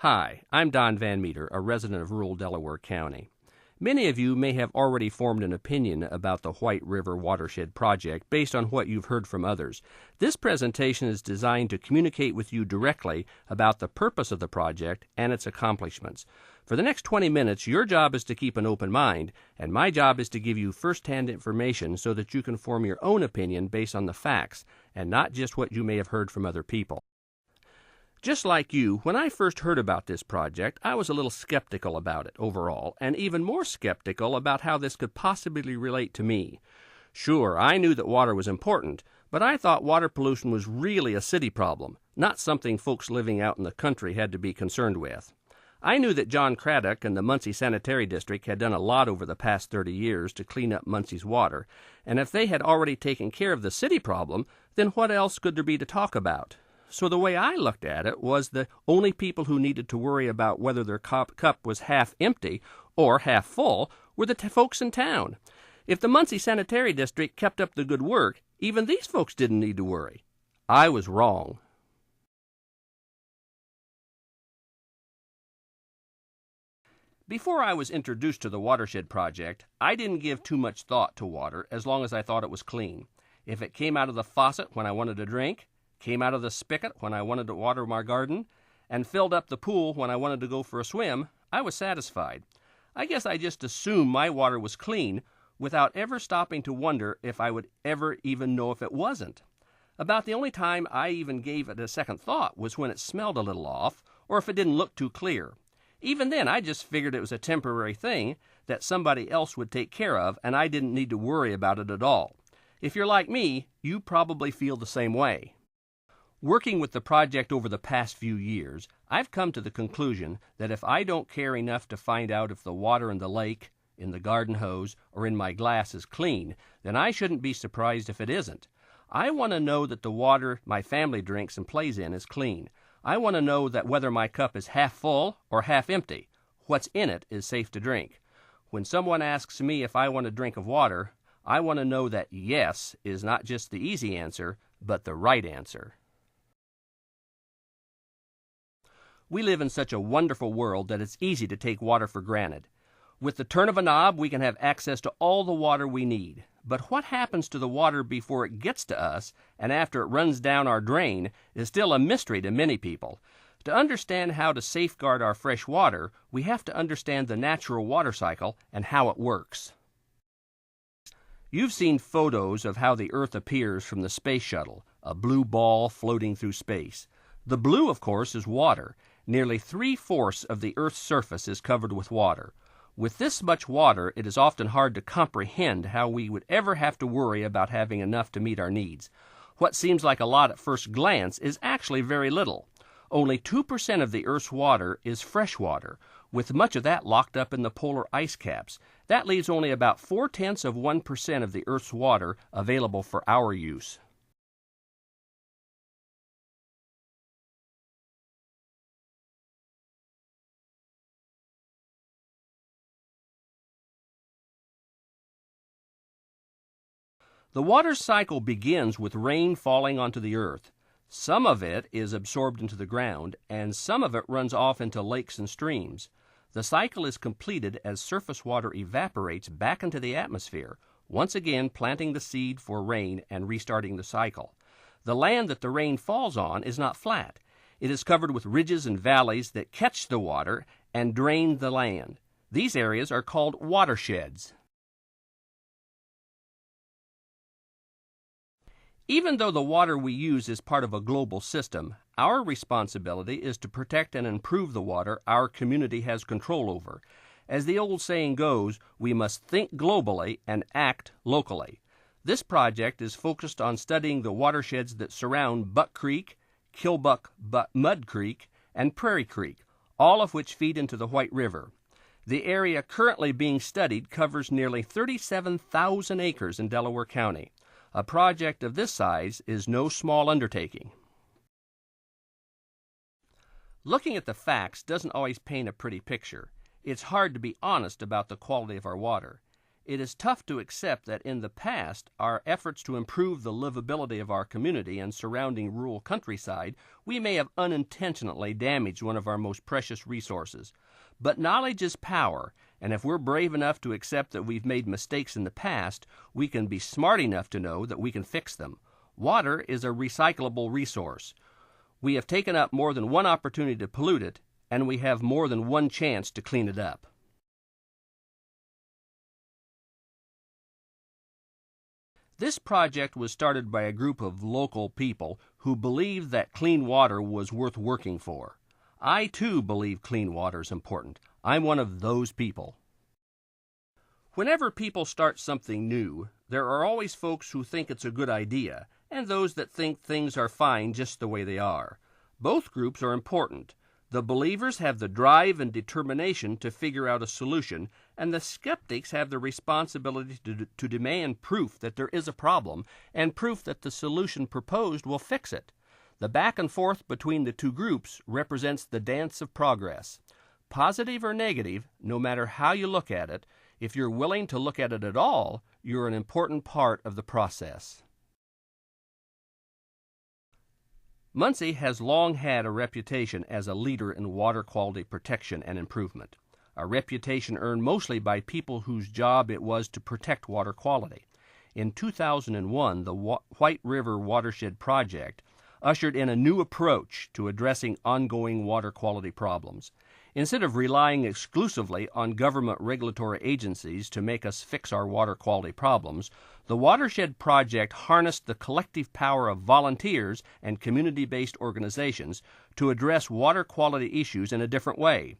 Hi, I'm Don Van Meter, a resident of rural Delaware County. Many of you may have already formed an opinion about the White River Watershed Project based on what you've heard from others. This presentation is designed to communicate with you directly about the purpose of the project and its accomplishments. For the next 20 minutes, your job is to keep an open mind, and my job is to give you first-hand information so that you can form your own opinion based on the facts and not just what you may have heard from other people. Just like you, when I first heard about this project, I was a little skeptical about it overall, and even more skeptical about how this could possibly relate to me. Sure, I knew that water was important, but I thought water pollution was really a city problem, not something folks living out in the country had to be concerned with. I knew that John Craddock and the Muncie Sanitary District had done a lot over the past 30 years to clean up Muncie's water, and if they had already taken care of the city problem, then what else could there be to talk about? So the way I looked at it was the only people who needed to worry about whether their cup was half empty or half full were the folks in town. If the Muncie Sanitary District kept up the good work, even these folks didn't need to worry. I was wrong. Before I was introduced to the Watershed Project, I didn't give too much thought to water as long as I thought it was clean. If it came out of the faucet when I wanted to drink, came out of the spigot when I wanted to water my garden, and filled up the pool when I wanted to go for a swim, I was satisfied. I guess I just assumed my water was clean without ever stopping to wonder if I would ever even know if it wasn't. About the only time I even gave it a second thought was when it smelled a little off or if it didn't look too clear. Even then, I just figured it was a temporary thing that somebody else would take care of, and I didn't need to worry about it at all. If you're like me, you probably feel the same way. Working with the project over the past few years, I've come to the conclusion that if I don't care enough to find out if the water in the lake, in the garden hose, or in my glass is clean, then I shouldn't be surprised if it isn't. I want to know that the water my family drinks and plays in is clean. I want to know that whether my cup is half full or half empty, what's in it is safe to drink. When someone asks me if I want a drink of water, I want to know that yes is not just the easy answer, but the right answer. We live in such a wonderful world that it's easy to take water for granted. With the turn of a knob, we can have access to all the water we need. But what happens to the water before it gets to us and after it runs down our drain is still a mystery to many people. To understand how to safeguard our fresh water, we have to understand the natural water cycle and how it works. You've seen photos of how the Earth appears from the space shuttle, a blue ball floating through space. The blue, of course, is water. Nearly 3/4 of the Earth's surface is covered with water. With this much water, it is often hard to comprehend how we would ever have to worry about having enough to meet our needs. What seems like a lot at first glance is actually very little. Only 2% of the Earth's water is fresh water, with much of that locked up in the polar ice caps. That leaves only about 0.4% of the Earth's water available for our use. The water cycle begins with rain falling onto the earth. Some of it is absorbed into the ground, and some of it runs off into lakes and streams. The cycle is completed as surface water evaporates back into the atmosphere, once again planting the seed for rain and restarting the cycle. The land that the rain falls on is not flat. It is covered with ridges and valleys that catch the water and drain the land. These areas are called watersheds. Even though the water we use is part of a global system, our responsibility is to protect and improve the water our community has control over. As the old saying goes, we must think globally and act locally. This project is focused on studying the watersheds that surround Buck Creek, Killbuck Mud Creek, and Prairie Creek, all of which feed into the White River. The area currently being studied covers nearly 37,000 acres in Delaware County. A project of this size is no small undertaking. Looking at the facts doesn't always paint a pretty picture. It's hard to be honest about the quality of our water. it is tough to accept that in the past, our efforts to improve the livability of our community and surrounding rural countryside, we may have unintentionally damaged one of our most precious resources. But knowledge is power, and if we're brave enough to accept that we've made mistakes in the past, we can be smart enough to know that we can fix them. Water is a recyclable resource. We have taken up more than one opportunity to pollute it, and we have more than one chance to clean it up. This project was started by a group of local people who believed that clean water was worth working for. I, too, believe clean water is important. I'm one of those people. Whenever people start something new, there are always folks who think it's a good idea, and those that think things are fine just the way they are. Both groups are important. The believers have the drive and determination to figure out a solution, and the skeptics have the responsibility to demand proof that there is a problem and proof that the solution proposed will fix it. The back and forth between the two groups represents the dance of progress. Positive or negative, no matter how you look at it, if you're willing to look at it at all, you're an important part of the process. Muncie has long had a reputation as a leader in water quality protection and improvement, a reputation earned mostly by people whose job it was to protect water quality. In 2001, the White River Watershed Project ushered in a new approach to addressing ongoing water quality problems. Instead of relying exclusively on government regulatory agencies to make us fix our water quality problems, the Watershed Project harnessed the collective power of volunteers and community-based organizations to address water quality issues in a different way.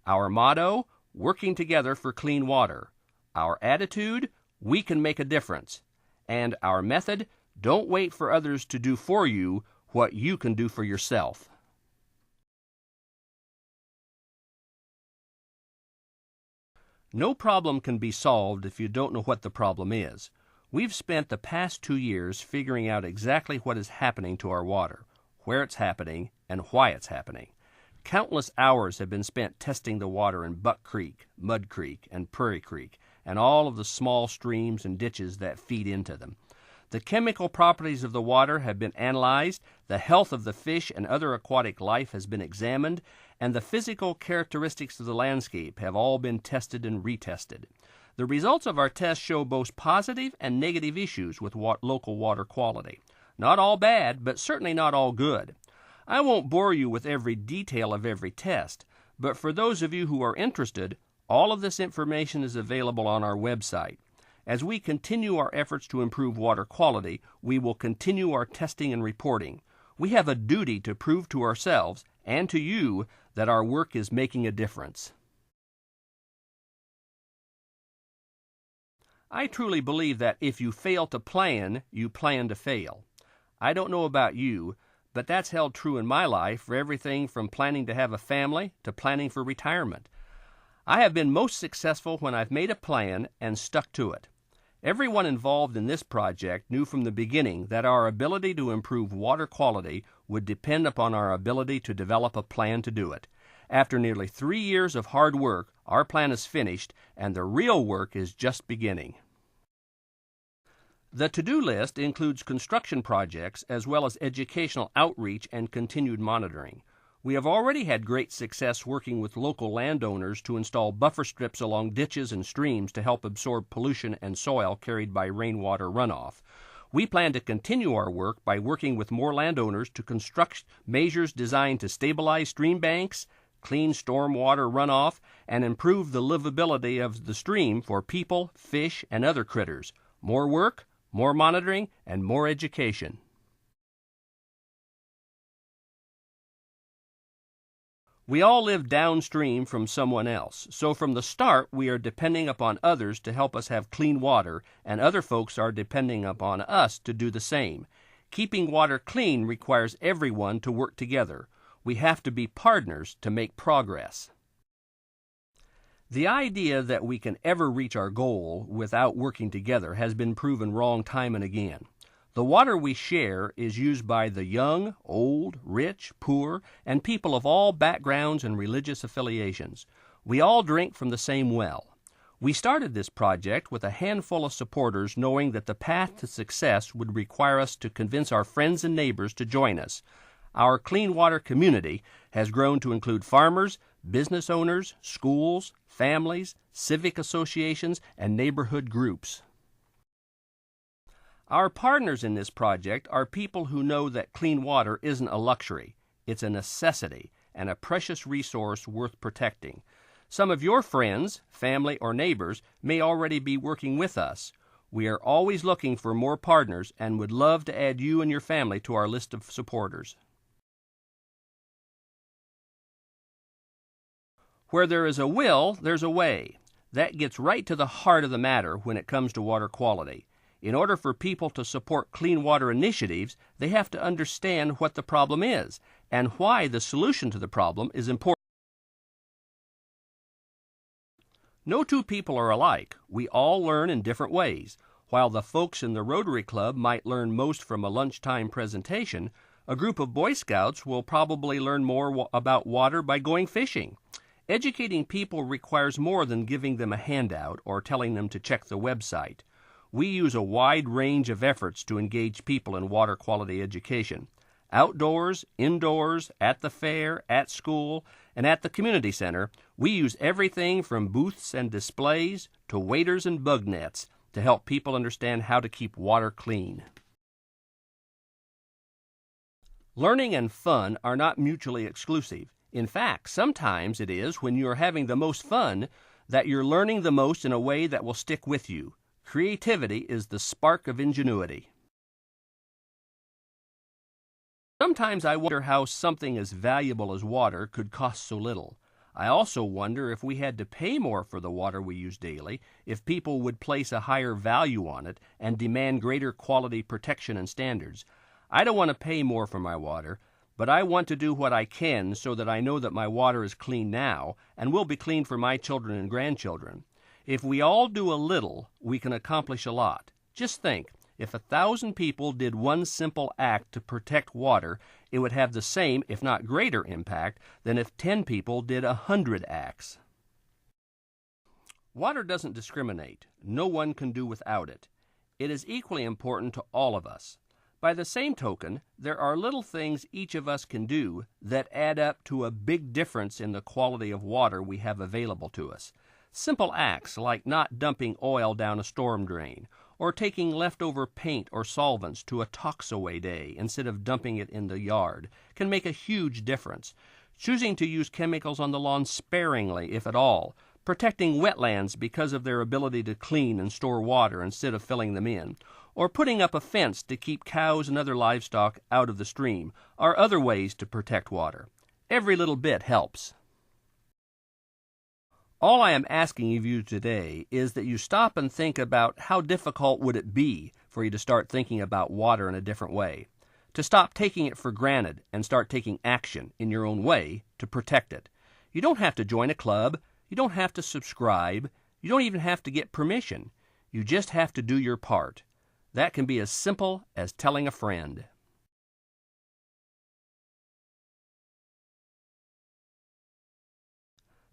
Our motto, working together for clean water. Our attitude, we can make a difference. And our method, don't wait for others to do for you what you can do for yourself. No problem can be solved if you don't know what the problem is. We've spent the past 2 years figuring out exactly what is happening to our water, where it's happening, and why it's happening. Countless hours have been spent testing the water in Buck Creek, Mud Creek, and Prairie Creek, and all of the small streams and ditches that feed into them. The chemical properties of the water have been analyzed, the health of the fish and other aquatic life has been examined, and the physical characteristics of the landscape have all been tested and retested. The results of our tests show both positive and negative issues with local water quality. Not all bad, but certainly not all good. I won't bore you with every detail of every test, but for those of you who are interested, all of this information is available on our website. As we continue our efforts to improve water quality, we will continue our testing and reporting. We have a duty to prove to ourselves and to you that our work is making a difference. I truly believe that if you fail to plan, you plan to fail. I don't know about you, but that's held true in my life for everything from planning to have a family to planning for retirement. I have been most successful when I've made a plan and stuck to it. Everyone involved in this project knew from the beginning that our ability to improve water quality would depend upon our ability to develop a plan to do it. After nearly 3 years of hard work, our plan is finished, and the real work is just beginning. The to-do list includes construction projects as well as educational outreach and continued monitoring. We have already had great success working with local landowners to install buffer strips along ditches and streams to help absorb pollution and soil carried by rainwater runoff. We plan to continue our work by working with more landowners to construct measures designed to stabilize stream banks, clean stormwater runoff, and improve the livability of the stream for people, fish, and other critters. More work, more monitoring, and more education. We all live downstream from someone else, so from the start we are depending upon others to help us have clean water, and other folks are depending upon us to do the same. Keeping water clean requires everyone to work together. We have to be partners to make progress. The idea that we can ever reach our goal without working together has been proven wrong time and again. The water we share is used by the young, old, rich, poor, and people of all backgrounds and religious affiliations. We all drink from the same well. We started this project with a handful of supporters, knowing that the path to success would require us to convince our friends and neighbors to join us. Our clean water community has grown to include farmers, business owners, schools, families, civic associations, and neighborhood groups. Our partners in this project are people who know that clean water isn't a luxury. It's a necessity and a precious resource worth protecting. Some of your friends, family, or neighbors may already be working with us. We are always looking for more partners and would love to add you and your family to our list of supporters. Where there is a will, there's a way. That gets right to the heart of the matter when it comes to water quality. In order for people to support clean water initiatives, they have to understand what the problem is and why the solution to the problem is important. No two people are alike. We all learn in different ways. While the folks in the Rotary Club might learn most from a lunchtime presentation, a group of Boy Scouts will probably learn more about water by going fishing. Educating people requires more than giving them a handout or telling them to check the website. We use a wide range of efforts to engage people in water quality education. Outdoors, indoors, at the fair, at school, and at the community center, we use everything from booths and displays to waders and bug nets to help people understand how to keep water clean. Learning and fun are not mutually exclusive. In fact, sometimes it is when you are having the most fun that you're learning the most in a way that will stick with you. Creativity is the spark of ingenuity. Sometimes I wonder how something as valuable as water could cost so little. I also wonder if we had to pay more for the water we use daily, if people would place a higher value on it and demand greater quality protection and standards. I don't want to pay more for my water, but I want to do what I can so that I know that my water is clean now and will be clean for my children and grandchildren. If we all do a little, we can accomplish a lot. Just think, if 1,000 people did one simple act to protect water, it would have the same, if not greater, impact than if 10 people did 100 acts. Water doesn't discriminate. No one can do without it. It is equally important to all of us. By the same token, there are little things each of us can do that add up to a big difference in the quality of water we have available to us. Simple acts like not dumping oil down a storm drain, or taking leftover paint or solvents to a tox-away day instead of dumping it in the yard, can make a huge difference. Choosing to use chemicals on the lawn sparingly, if at all, protecting wetlands because of their ability to clean and store water instead of filling them in, or putting up a fence to keep cows and other livestock out of the stream are other ways to protect water. Every little bit helps. All I am asking of you today is that you stop and think about how difficult would it be for you to start thinking about water in a different way, to stop taking it for granted and start taking action in your own way to protect it. You don't have to join a club. You don't have to subscribe. You don't even have to get permission. You just have to do your part. That can be as simple as telling a friend.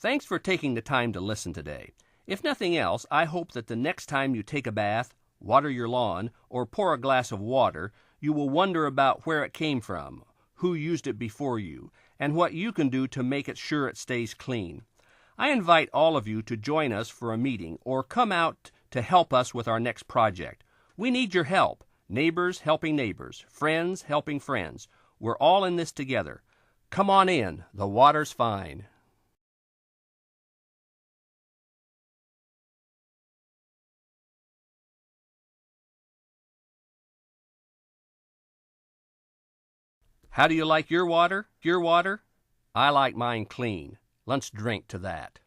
Thanks for taking the time to listen today. If nothing else, I hope that the next time you take a bath, water your lawn, or pour a glass of water, you will wonder about where it came from, who used it before you, and what you can do to make sure it stays clean. I invite all of you to join us for a meeting or come out to help us with our next project. We need your help. Neighbors helping neighbors, friends helping friends. We're all in this together. Come on in. The water's fine. How do you like your water? Your water? I like mine clean. Let's drink to that.